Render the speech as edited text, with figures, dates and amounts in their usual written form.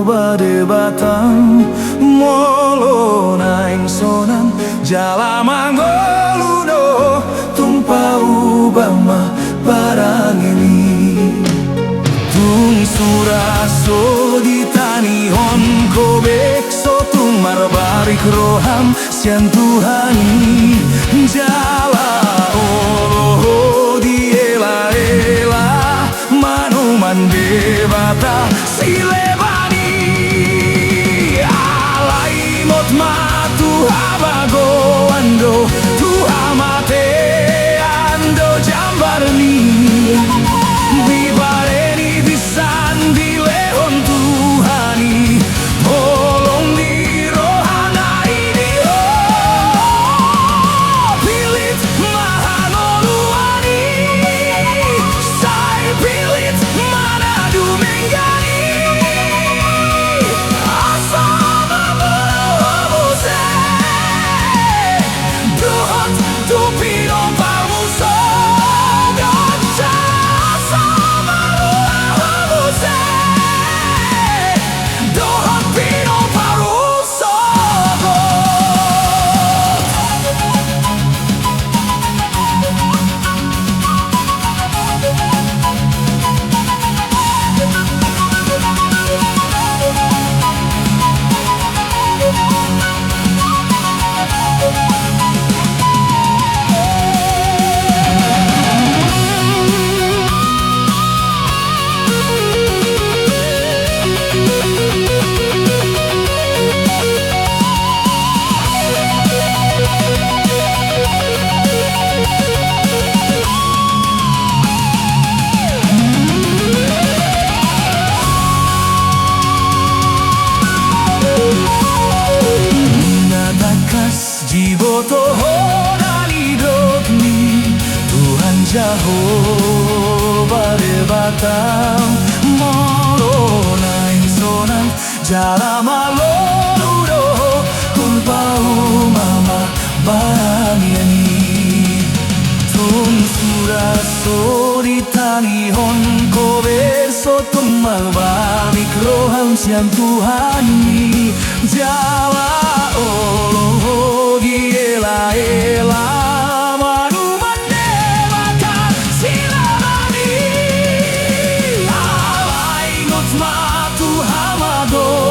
bade batang molona ingsonan jalamangoludo tumpah ubama barang ini tung suraso di tanihon kobek sotung marbarik roham sian Tuhani jala oloh diela ela manuman debata silebani alai mot matu habago ando tu amate ando jambarni bibareni bisan di lehon Tuhani tolong di rohana ini pilit mahanoluani sai pilit manadu menggani asama berobuse dohot tupino pamuso gacha asama berobuse dohot pino paruso Jiboto honani dogni Tuhan Jehovah debatang molona ingsonan jalamalonudo tumpah umama baraniani tung suraso di tanihon kobe sotung malbalik roham sian Tuhani jala oloh diela ela manuman debata silabani alai ngot matu hamado